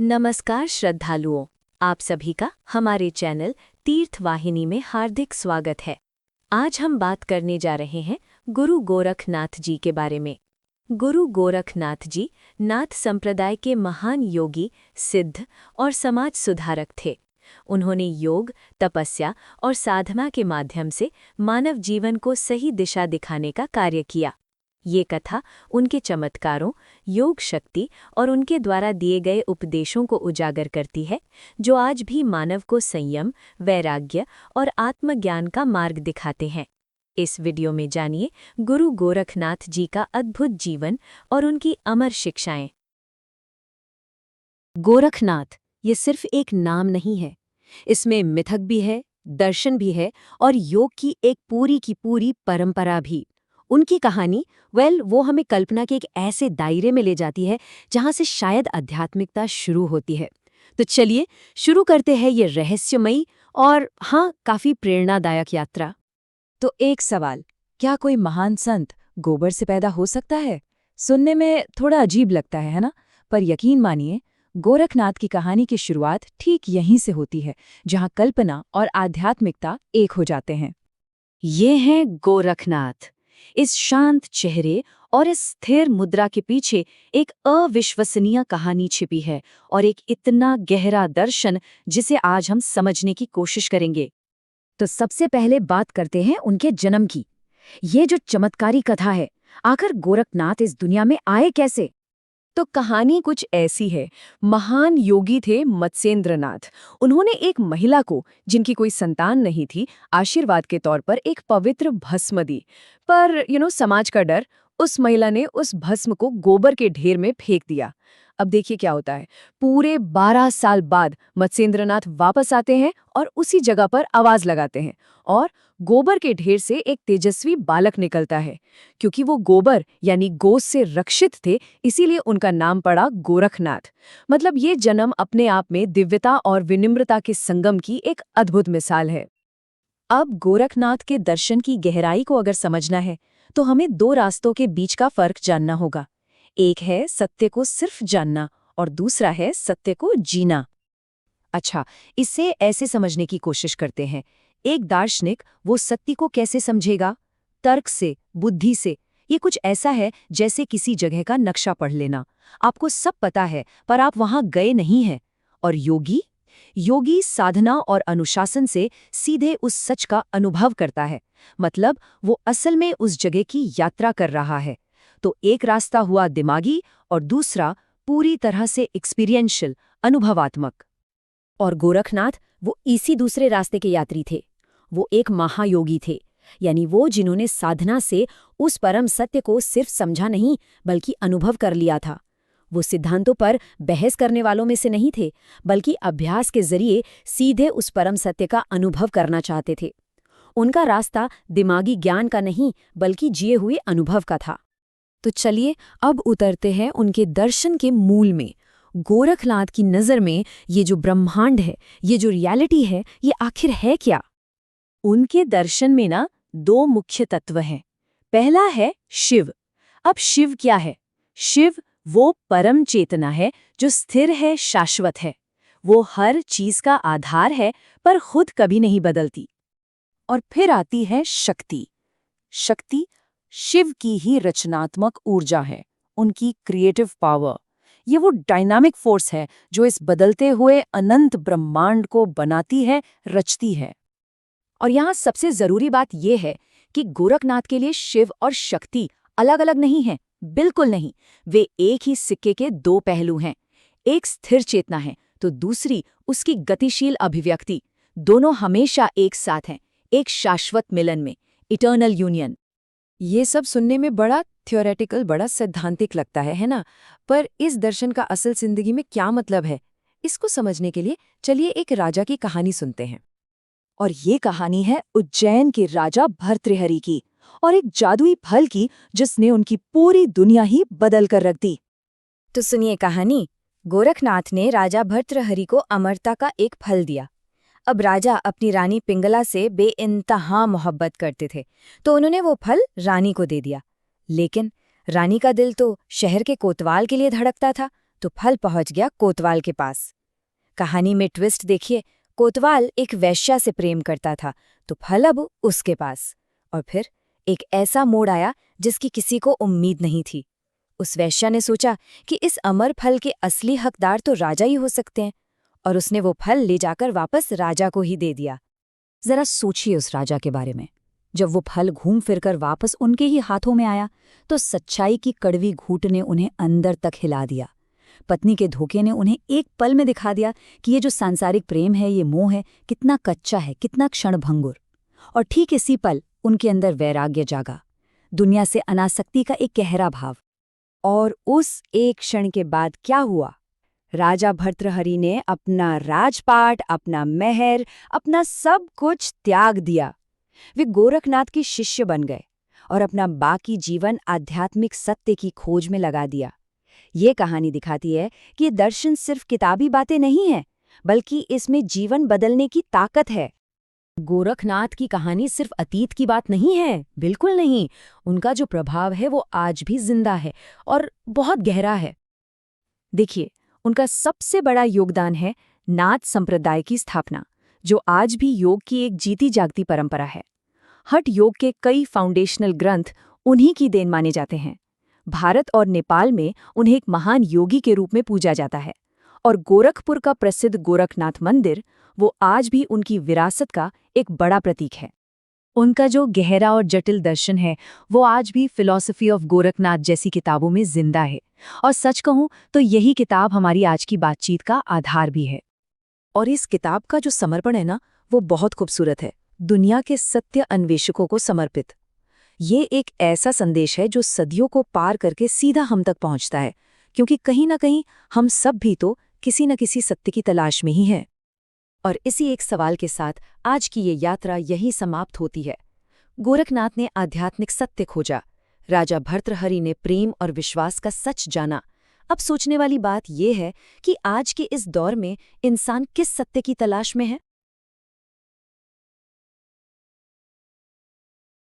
नमस्कार श्रद्धालुओं, आप सभी का हमारे चैनल तीर्थ वाहिनी में हार्दिक स्वागत है। आज हम बात करने जा रहे हैं गुरु गोरखनाथ जी के बारे में। गुरु गोरखनाथ जी नाथ संप्रदाय के महान योगी, सिद्ध और समाज सुधारक थे। उन्होंने योग, तपस्या और साधना के माध्यम से मानव जीवन को सही दिशा दिखाने का कार्य किया। ये कथा उनके चमत्कारों, योग शक्ति और उनके द्वारा दिए गए उपदेशों को उजागर करती है, जो आज भी मानव को संयम, वैराग्य और आत्मज्ञान का मार्ग दिखाते हैं। इस वीडियो में जानिए गुरु गोरखनाथ जी का अद्भुत जीवन और उनकी अमर शिक्षाएं। गोरखनाथ ये सिर्फ एक नाम नहीं है, इसमें मिथक भी है, दर्शन भी है और योग की एक पूरी की पूरी परंपरा भी। उनकी कहानी वो हमें कल्पना के एक ऐसे दायरे में ले जाती है जहां से शायद आध्यात्मिकता शुरू होती है। तो चलिए शुरू करते हैं ये रहस्यमयी और काफी प्रेरणादायक यात्रा। तो एक सवाल, क्या कोई महान संत गोबर से पैदा हो सकता है? सुनने में थोड़ा अजीब लगता है ना? पर यकीन मानिए, गोरखनाथ की कहानी की शुरुआत ठीक यहीं से होती है, जहां कल्पना और आध्यात्मिकता एक हो जाते हैं। ये हैं गोरखनाथ। इस शांत चेहरे और इस स्थिर मुद्रा के पीछे एक अविश्वसनीय कहानी छिपी है और एक इतना गहरा दर्शन जिसे आज हम समझने की कोशिश करेंगे। तो सबसे पहले बात करते हैं उनके जन्म की। ये जो चमत्कारी कथा है, आखिर गोरखनाथ इस दुनिया में आए कैसे? तो कहानी कुछ ऐसी है। महान योगी थे मत्स्येंद्रनाथ। उन्होंने एक महिला को, जिनकी कोई संतान नहीं थी, आशीर्वाद के तौर पर एक पवित्र भस्म दी। पर समाज का डर, उस महिला ने उस भस्म को गोबर के ढेर में फेंक दिया। अब देखिए क्या होता है। पूरे 12 साल बाद मत्स्येंद्रनाथ वापस आते हैं और उसी जगह पर आवाज लगाते हैं और गोबर के ढेर से एक तेजस्वी बालक निकलता है। क्योंकि वो गोबर यानी गोस से रक्षित थे, इसीलिए उनका नाम पड़ा गोरखनाथ। मतलब ये जन्म अपने आप में दिव्यता और विनम्रता के संगम की एक अद्भुत मिसाल है। अब गोरखनाथ के दर्शन की गहराई को अगर समझना है तो हमें दो रास्तों के बीच का फर्क जानना होगा। एक है सत्य को सिर्फ जानना और दूसरा है सत्य को जीना। अच्छा, इसे ऐसे समझने की कोशिश करते हैं। एक दार्शनिक वो सत्य को कैसे समझेगा? तर्क से, बुद्धि से। ये कुछ ऐसा है जैसे किसी जगह का नक्शा पढ़ लेना। आपको सब पता है पर आप वहां गए नहीं हैं। और योगी साधना और अनुशासन से सीधे उस सच का अनुभव करता है। मतलब वो असल में उस जगह की यात्रा कर रहा है। तो एक रास्ता हुआ दिमागी और दूसरा पूरी तरह से एक्सपीरियंशियल, अनुभवात्मक। और गोरखनाथ वो इसी दूसरे रास्ते के यात्री थे। वो एक महायोगी थे, यानी वो जिन्होंने साधना से उस परम सत्य को सिर्फ समझा नहीं बल्कि अनुभव कर लिया था। वो सिद्धांतों पर बहस करने वालों में से नहीं थे, बल्कि अभ्यास के जरिए सीधे उस परम सत्य का अनुभव करना चाहते थे। उनका रास्ता दिमागी ज्ञान का नहीं बल्कि जिए हुए अनुभव का था। तो चलिए अब उतरते हैं उनके दर्शन के मूल में। गोरखनाथ की नज़र में ये जो ब्रह्मांड है, ये जो रियलिटी है, ये आखिर है क्या? उनके दर्शन में दो मुख्य तत्व हैं। पहला है शिव। अब शिव क्या है? शिव वो परम चेतना है जो स्थिर है, शाश्वत है। वो हर चीज का आधार है पर खुद कभी नहीं बदलती। और फिर आती है शक्ति। शक्ति शिव की ही रचनात्मक ऊर्जा है, उनकी क्रिएटिव पावर। ये वो डायनामिक फोर्स है जो इस बदलते हुए अनंत ब्रह्मांड को बनाती है, रचती है। और यहाँ सबसे जरूरी बात यह है कि गोरखनाथ के लिए शिव और शक्ति अलग अलग नहीं हैं, बिल्कुल नहीं। वे एक ही सिक्के के दो पहलू हैं। एक स्थिर चेतना है तो दूसरी उसकी गतिशील अभिव्यक्ति। दोनों हमेशा एक साथ हैं, एक शाश्वत मिलन में, इटर्नल यूनियन। ये सब सुनने में बड़ा थ्योरेटिकल, बड़ा सैद्धांतिक लगता है ना? पर इस दर्शन का असल जिंदगी में क्या मतलब है, इसको समझने के लिए चलिए एक राजा की कहानी सुनते हैं। और ये कहानी है उज्जैन के राजा भर्तृहरि की और एक जादुई फल की जिसने उनकी पूरी दुनिया ही बदल कर रख दी। तो सुनिए कहानी। गोरखनाथ ने राजा भर्तृहरि को अमरता का एक फल दिया। अब राजा अपनी रानी पिंगला से बेइंतहा मोहब्बत करते थे, तो उन्होंने वो फल रानी को दे दिया। लेकिन रानी का दिल तो शहर के कोतवाल के लिए धड़कता था, तो फल पहुंच गया कोतवाल के पास। कहानी में ट्विस्ट देखिए, कोतवाल एक वैश्या से प्रेम करता था, तो फल अब उसके पास। और फिर एक ऐसा मोड़ आया जिसकी किसी को उम्मीद नहीं थी। उस वैश्या ने सोचा कि इस अमर फल के असली हकदार तो राजा ही हो सकते हैं, और उसने वो फल ले जाकर वापस राजा को ही दे दिया। जरा सोचिए उस राजा के बारे में। जब वो फल घूम फिरकर वापस उनके ही हाथों में आया तो सच्चाई की कड़वी घूंट ने उन्हें अंदर तक हिला दिया। पत्नी के धोखे ने उन्हें एक पल में दिखा दिया कि ये जो सांसारिक प्रेम है, ये मोह है, कितना कच्चा है, कितना क्षणभंगुर। और ठीक इसी पल उनके अंदर वैराग्य जागा, दुनिया से अनासक्ति का एक गहरा भाव। और उस एक क्षण के बाद क्या हुआ? राजा भर्तृहरि ने अपना राजपाट, अपना महल, अपना सब कुछ त्याग दिया। वे गोरखनाथ के शिष्य बन गए और अपना बाकी जीवन आध्यात्मिक सत्य की खोज में लगा दिया। ये कहानी दिखाती है कि ये दर्शन सिर्फ किताबी बातें नहीं है, बल्कि इसमें जीवन बदलने की ताकत है। गोरखनाथ की कहानी सिर्फ अतीत की बात नहीं है, बिल्कुल नहीं। उनका जो प्रभाव है वो आज भी जिंदा है और बहुत गहरा है। देखिए, उनका सबसे बड़ा योगदान है नाथ संप्रदाय की स्थापना, जो आज भी योग की एक जीती जागती परंपरा है। हठ योग के कई फाउंडेशनल ग्रंथ उन्हीं की देन माने जाते हैं। भारत और नेपाल में उन्हें एक महान योगी के रूप में पूजा जाता है, और गोरखपुर का प्रसिद्ध गोरखनाथ मंदिर वो आज भी उनकी विरासत का एक बड़ा प्रतीक है। उनका जो गहरा और जटिल दर्शन है वो आज भी फिलॉसफी ऑफ गोरखनाथ जैसी किताबों में जिंदा है, और सच कहूं तो यही किताब हमारी आज की बातचीत का आधार भी है। और इस किताब का जो समर्पण है ना, वो बहुत खूबसूरत है, दुनिया के सत्य अन्वेषकों को समर्पित। ये एक ऐसा संदेश है जो सदियों को पार करके सीधा हम तक पहुंचता है, क्योंकि कहीं ना कहीं हम सब भी तो किसी न किसी सत्य की तलाश में ही हैं। और इसी एक सवाल के साथ आज की ये यात्रा यहीं समाप्त होती है। गोरखनाथ ने आध्यात्मिक सत्य खोजा, राजा भर्तृहरि ने प्रेम और विश्वास का सच जाना। अब सोचने वाली बात यह है कि आज के इस दौर में इंसान किस सत्य की तलाश में है।